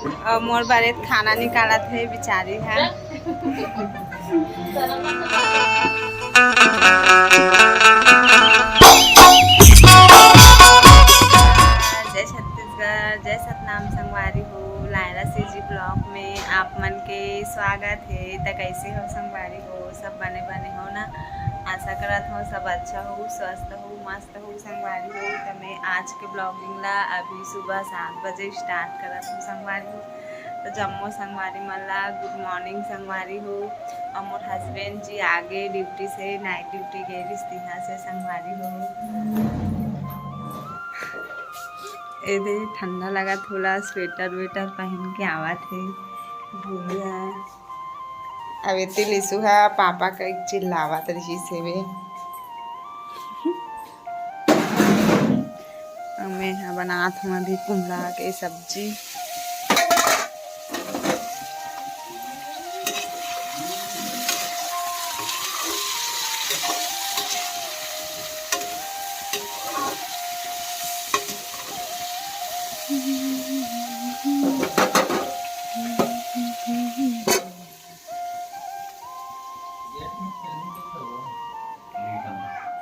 और मोर बारे खाना निकाला थे बेचारी है। जय छत्तीसगढ़, जय सतनाम संगवारी हो। लायरा सीजी ब्लॉग में आप मन के स्वागत है। तो कैसे हो संगवारी हो? सब बने बने हो ना? आशा करत हो सब अच्छा हो, स्वस्थ हो, मस्त हो संगवारी हो। तो मैं आज के ब्लॉगिंग ला अभी सुबह 7 बजे स्टार्ट करत हूँ संगवारी हो। तो जम्मो संगवारी मन ला गुड मॉर्निंग संगवारी हो। और मोर हस्बैंड जी आगे ड्यूटी से नाइट ड्यूटी गए तिहा से संगवारी हो। एदे ठंडा लगा, थोड़ा स्वेटर वेटर पहन के आवा थे। भूलिया अब इतनी लिसु है पापा का चिल्लावत रही से वे। मैं बनात हूँ अभी कुमड़ा के सब्जी।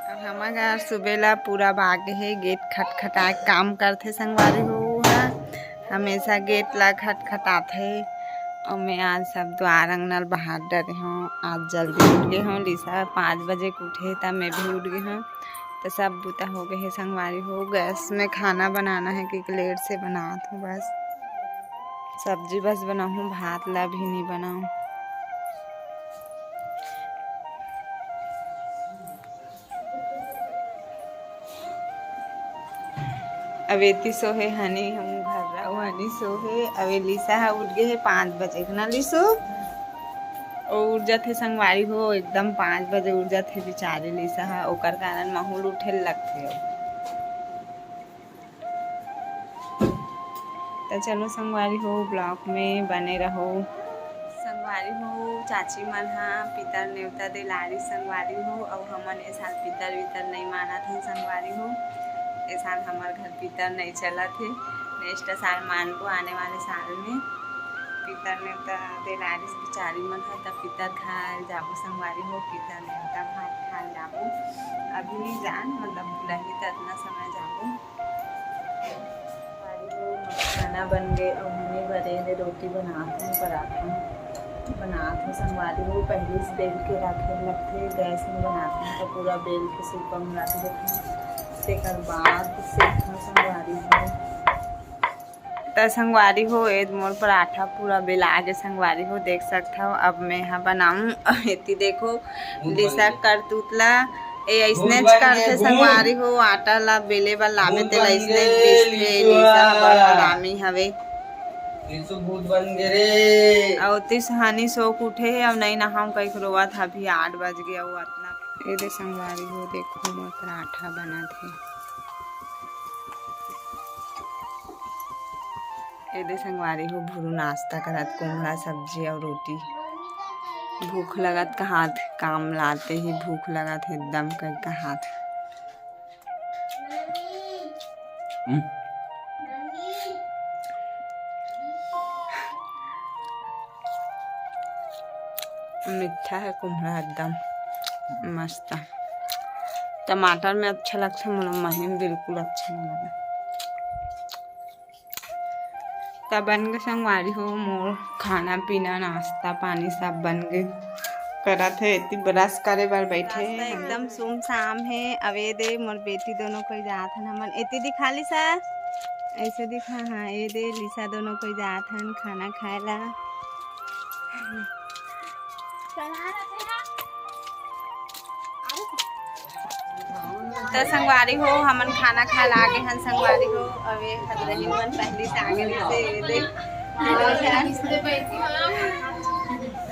अब हमारे सुबह ला पूरा बागे है, गेट खटखटा काम करते संगवारी हो। हमेशा गेट ला खटखटाते। और मैं आज सब द्वार अंगनल बाहर डरे हूँ। आज जल्दी उठ गए हूँ। लिसा 5 बजे को उठे तब मैं भी उठ गई हूँ। तो सब बुता हो गए है संगवारी हो। गैस में खाना बनाना है कि लेट से बनात हूँ। बस सब्जी बस बनाऊँ, भात ला भी नहीं बनाऊँ। अवेती सोहे हनी हम घर रहो हनी सोहे। अवे लिसा है उठ गए है 5 बजे ना लिसो। और उठ जाते संगवारी हो एकदम 5 बजे उठ जाते बेचारे लिसा है। ओकर कारण माहौल उठे लगते। तो चलो संगवारी हो ब्लॉग में बने रहो संगवारी हो। चाची मन हाँ पितर नेवता दिलारी संगवारी हो। और हमन ए साल पितर वितर नहीं माना थे संगवारी हो। इस साल हमारे घर पितर नहीं चला थे। नेक्स्ट साल मानबो आने वाले साल में। पितर नेवता दिलारी बेचारी मन है तब पितर खाए जाबो संगवारी हो। पितर नेवता भात खाए जाबो। अभी नहीं जान मतलब बुलाही तो इतना समय जाबो। खाना बन गए और हमने बड़े रोटी बनाते हैं, पराठा बनाते हैं संगवारी हो। पहले से बेल के रखे लगते गैस में बनाते हैं तो पूरा बेल के सूपा में रख देते हैं। बाद संगवारी हो तो संगवारी हो एद मोर पराठा पूरा बेला के संगवारी हो देख सकता हो। अब मैं यहाँ बनाऊँ इतनी देखो लिसा कर तूतला ऐसने करते संगवारी हो। आटा ला बेले बा लामे तेल ऐसने पीसते लिसा बड़ हरामी हवे। और तिस हानि सोक उठे है। अब नहीं नहाऊं कहीं रोवत अभी 8 बज गया वो इतना। ये दे संगवारी हो देखो मोर पराठा बना थे। ये दे संगवारी हो भूरू नाश्ता करत कुमड़ा सब्जी और रोटी। भूख लगत का हाथ काम लाते ही भूख लगत है एकदम कर का हाथ। मीठा है कुमड़ा एकदम मस्त। टमाटर में अच्छा लगता है, मुझे महीन बिल्कुल अच्छा नहीं लगा। तब बन गए संगवारी हो मोर खाना पीना नाश्ता पानी सब बन गए। करा थे इतनी ब्रश करे बार बैठे एकदम सुमसाम है। अवे दे मोर बेटी दोनों कोई जात हन हमन इतनी दिखा लिसा ऐसे दिखा। हाँ ये दे लिसा दोनों कोई जात हन खाना खाए ला। तो संगवारी हो हमन खाना खाए लागे हन संगवारी हो। अवे खतरही मन पहली से आगे से दे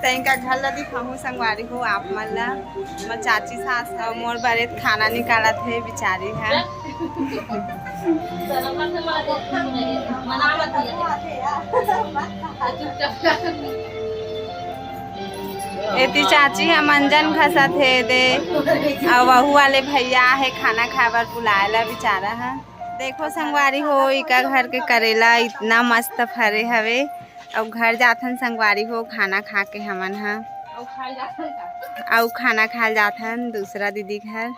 तई का घर ला दिखाऊँ संगवारी हो आप मन ला। मोर चाची सास मोर बारे खाना निकाला थे बेचारी है। एती चाची है मंजन घसा थे दे। और बहू वाले भैया है खाना खाए बार बुलाए ला बेचारा है। देखो संगवारी हो इका घर के करेला इतना मस्त फरे हवे। और घर जाथन संगवारी हो खाना खा के हमन हा और खाना खा जाथन दूसरा दीदी घर।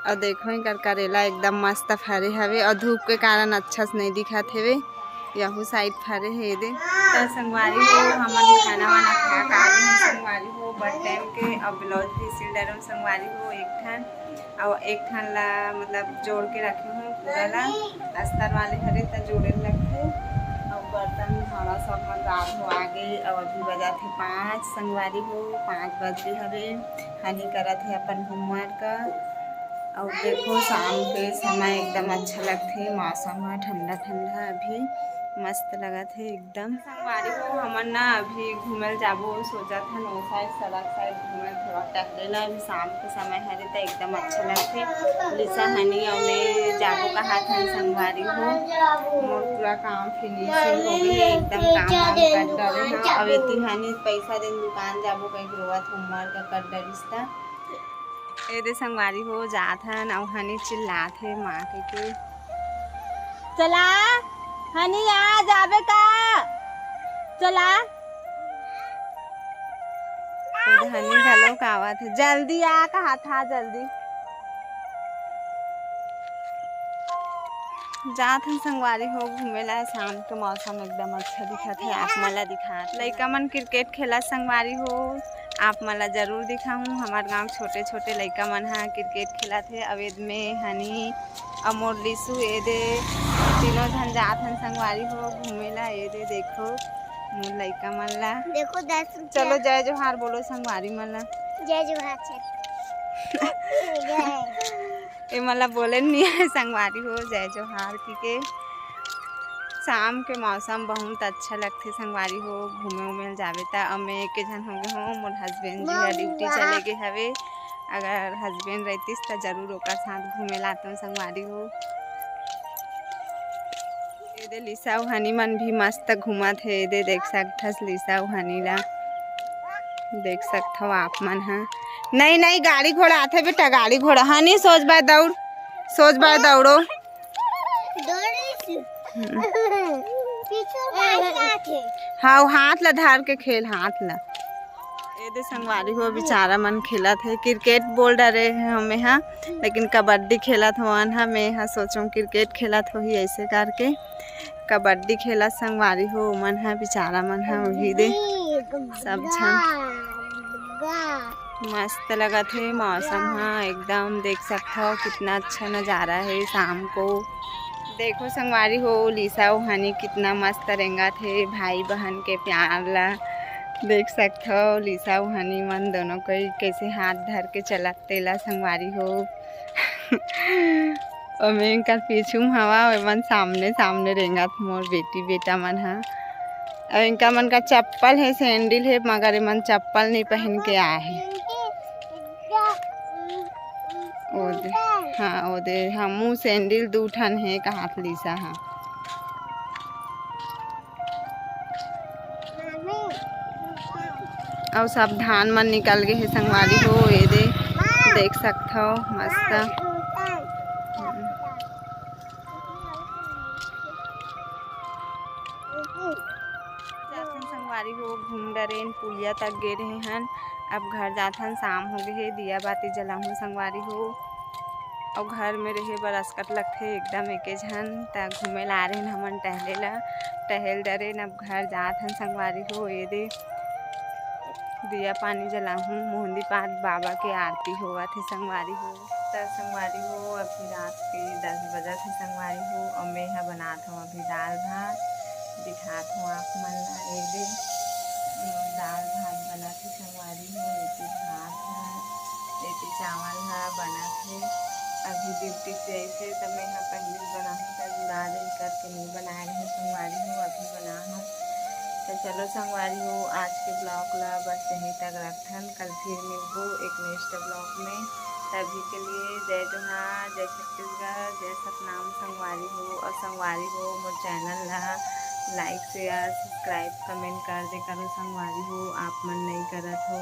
और देखो इनकर करेला एकदम मस्त फरे हवे और धूप के कारण अच्छा से नहीं दिखत हवे। यहू साइड फरे है दे तो संगवारी हो हमन खाना वाना खा का संगवारी हो बट टाइम के और ब्लाउज भी सिल डरम संगवारी हो एक ठन और एक ठन ला मतलब जोड़ के रखे हूँ पूरा ला अस्तर वाले हरे तो जोड़े लगते। और बर्तन भाड़ा सब मन रात हो आगे और अभी बजा थे 5 संगवारी हो 5 बज गए हवे। हनी करत है अपन होमवर्क का। और देखो शाम के समय एकदम अच्छा लगते मौसम है ठंडा ठंडा अभी मस्त लगत है एकदम। संगवारी हो हमन ना अभी घूमल जाबो सोचा था नो साइड सड़क साइड घूमल थोड़ा टहले ला। अभी शाम के समय हरे तो एकदम अच्छा लगते। लिसा हनी और मैं जाबो कहा था संगवारी हो मोर पूरा काम फिनिशिंग हो गई एकदम काम कर डरे अब इतनी हनी पैसा दिन दुकान जाबो कहीं रोवत होमवर्क कर डरिस्ता ए संगवारी हो जात हन और हनी चिल्लात है माँ के चला हनी यहाँ जाबे का चला हनी घलो का आवत है जल्दी आ कहा था जल्दी जात हन संगवारी हो घूमेला। शाम के मौसम एकदम अच्छा दिखत है आप मला दिखा लइका मन क्रिकेट खेला संगवारी हो आप मला जरूर दिखाऊँ। हमारे गांव छोटे छोटे लइका मन हा क्रिकेट खेला थे अवेद में हनी और मोर लिसू ए दे तीनों झन जात हन संगवारी हो घूमेला। ए दे देखो मोर लइका मन ला देखो 10 चलो जय जोहार बोलो संगवारी मन ला जय जोहार ए मला बोले नहीं है संगवारी हो जय जोहार की के। शाम के मौसम बहुत अच्छा लगते संगवारी हो घूमे उमे जावे ता मैं एक जन हो गए हो मोर हस्बैंड जी का ड्यूटी चले गए हवे। अगर हस्बैंड रहतीस तो जरूर ओकर साथ घूमे लाता संगवारी हो। ये लिसा हनी मन भी मस्त घूमत है दे देख सकथस लिसा हनी ला देख सकते हो आप मन हा। नहीं नहीं गाड़ी घोड़ा आते बेटा गाड़ी घोड़ा हनी सोच बार दौड़ो हाँ हाथ ला धार के खेल हाथ ला ए दे संगवारी हो बेचारा मन खेला थे क्रिकेट बोल डरे हैं हमें हाँ लेकिन कबड्डी खेला था वन हाँ मैं हाँ सोचूं क्रिकेट खेला तो ही ऐसे करके कबड्डी खेला संगवारी हो मन है बेचारा मन है वही दे सब छन मस्त लगा थे मौसम हाँ एकदम देख सकते हो कितना अच्छा नज़ारा है शाम को। देखो संगवारी हो लिसा और हनी कितना मस्त रेंगा थे भाई बहन के प्यार ला देख सकते हो। लिसा और हनी मन दोनों को कैसे हाथ धर के चलाते ला संगवारी हो और मैं इनका पीछू हवा मन सामने सामने रेंगा मोर बेटी बेटा मन हा। और इनका मन का चप्पल है सैंडल है मगर मन चप्पल नहीं पहन के आए है। ओदे हाँ ओदे हमू सैंडल 2 ठन है का हाथ लिसा हाँ। और सब धान मन निकल गए है संगवारी हो ये दे देख सकते हो मस्त संगवारी हो घूम डरे पुलिया तक गे रहे हन। अब घर जाथन शाम हो गए है दिया बाती जलाऊँ संगवारी हो और घर में रहे बरसकट लगते एकदम एक झन ता घूमे ला रहे हमन टहले ला टहल डरे अब घर जाथन संगवारी हो ये दे दिया पानी जलाऊँ मोहंदी पाठ बाबा के आरती हुआ थे संगवारी हो तो संगवारी हो अभी रात के 10 बजे थे संगवारी हो और मैं यहाँ बनाता हूँ अभी दाल भात दिखाता हूँ आप मन ला दे दाल भात बना थे संगवारी हो लेती भात है लेती चावल है बना थे अभी ड्यूटी से ऐसे तो मैं यहाँ पहले बना तब उड़ा दे करके नहीं बना रही संगवारी हो अभी बना हूँ। तो चलो संगवारी हो आज के ब्लॉग ला बस यहीं तक रखन कल फिर मिलबो एक नेक्स्ट ब्लॉग में। तभी के लिए जय जोहार जय छत्तीसगढ़ जय सतनाम संगवारी हो और संगवारी हो मोर चैनल ला लाइक शेयर सब्सक्राइब कमेंट कर दे करो संगवारी हो आप मन नहीं करत हो।